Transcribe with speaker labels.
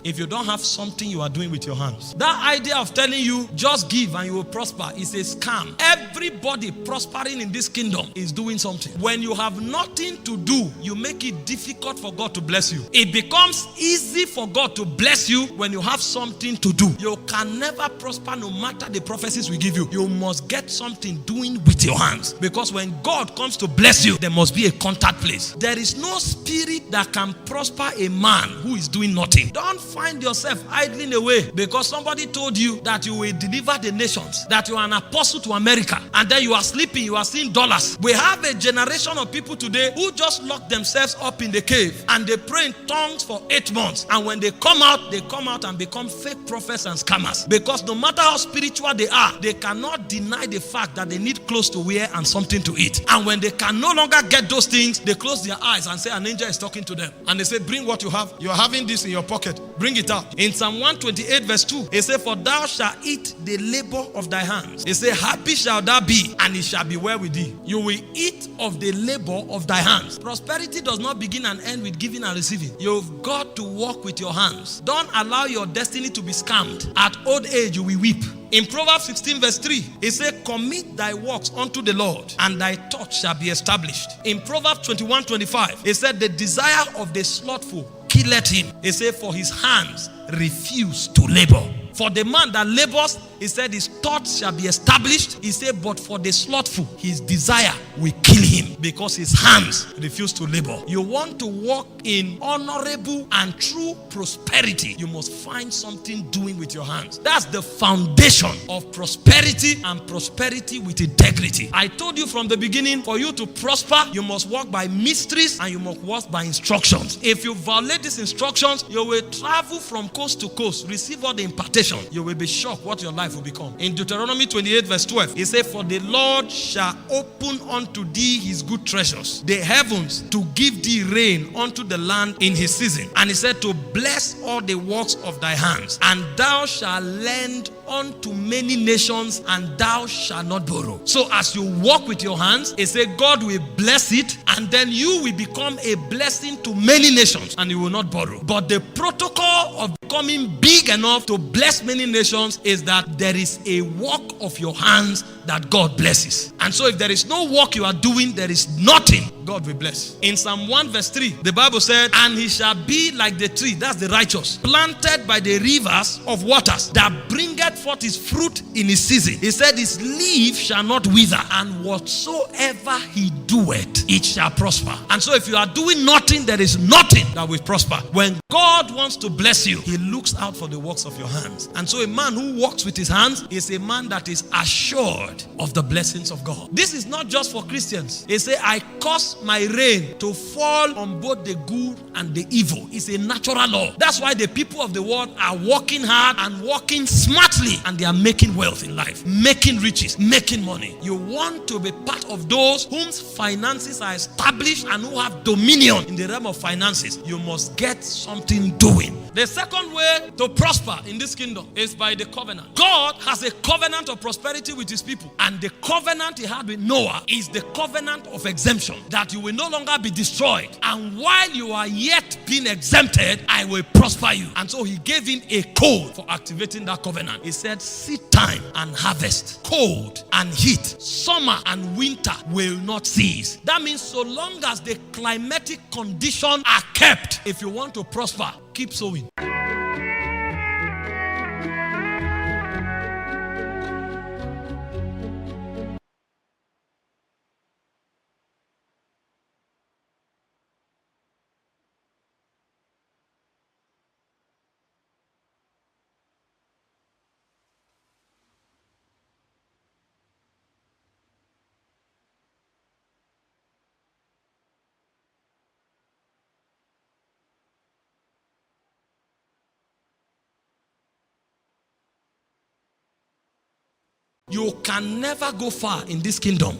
Speaker 1: if you don't have something you are doing with your hands. That idea of telling you just give and you will prosper is a scam. Everybody prospering in this kingdom is doing something. When you have nothing to do, you make it difficult for God to bless you. It becomes easy for God to bless you when you have something to do. You can never prosper no matter the prophecies we give you. You must get something doing with your hands, because when God comes to bless you, there must be a contact place. There is no spirit that can prosper a man who is doing nothing. Don't find yourself idling away because somebody told you that you will deliver the nations, that you are an apostle to America, and then you are sleeping, you are seeing dollars. We have a generation of people today who just lock themselves up in the cave and they pray in tongues for 8 months, and when they come out and become fake prophets and scammers, because no matter how spiritual they are, they cannot deny the fact that they need clothes to wear and something to eat. And when they can no longer get those things, they close their eyes and say an angel is talking to them, and they say, bring what you have. You're having this in your pocket, bring it out. In Psalm 128 verse 2, it says, for thou shalt eat the labor of thy hands. It says, happy shall thou be, and it shall be well with thee. You will eat of the labor of thy hands. Prosperity does not begin and end with giving and receiving. You've got to work with your hands. Don't allow your destiny to be scammed. At old age you will weep. In Proverbs 16 verse 3, it says, commit thy works unto the Lord, and thy thoughts shall be established. In Proverbs 21:25, it said, the desire of the slothful killeth him. It said, for his hands refuse to labor. For the man that labors, he said, his thoughts shall be established. He said, but for the slothful, his desire will kill him, because his hands refuse to labor. You want to walk in honorable and true prosperity, you must find something doing with your hands. That's the foundation of prosperity, and prosperity with integrity. I told you from the beginning, for you to prosper, you must walk by mysteries and you must walk by instructions. If you violate these instructions, you will travel from coast to coast, receive all the impartation. You will be shocked what your life will become. In Deuteronomy 28 verse 12, it says, for the Lord shall open unto thee his good treasures, the heavens, to give thee rain unto the land in his season. And he said, to bless all the works of thy hands, and thou shalt lend unto many nations, and thou shalt not borrow. So as you walk with your hands, it says God will bless it, and then you will become a blessing to many nations, and you will not borrow. But the protocol of becoming big enough to bless many nations is that there is a work of your hands that God blesses. And so if there is no work you are doing, there is nothing God will bless. In Psalm 1 verse 3, the Bible said, and he shall be like the tree, that's the righteous, planted by the rivers of waters, that bringeth forth his fruit in his season. He said, his leaf shall not wither, and whatsoever he doeth, it shall prosper. And so if you are doing nothing, there is nothing that will prosper. When God wants to bless you, he looks out for the works of your hands. And so a man who walks with his hands is a man that is assured of the blessings of God. This is not just for Christians. He said, I cause my rain to fall on both the good and the evil. It's a natural law. That's why the people of the world are working hard and working smartly, and they are making wealth in life, making riches, making money. You want to be part of those whose finances are established and who have dominion in the realm of finances. You must get something doing. The second way to prosper in this kingdom is by the covenant. God has a covenant of prosperity with his people, and the covenant he had with Noah is the covenant of exemption, that you will no longer be destroyed, and while you are yet being exempted, I will prosper you. And so he gave him a code for activating that covenant. He said, seed time and harvest, cold and heat, summer and winter will not cease. That means so long as the climatic conditions are kept, if you want to prosper, keep sowing. You can never go far in this kingdom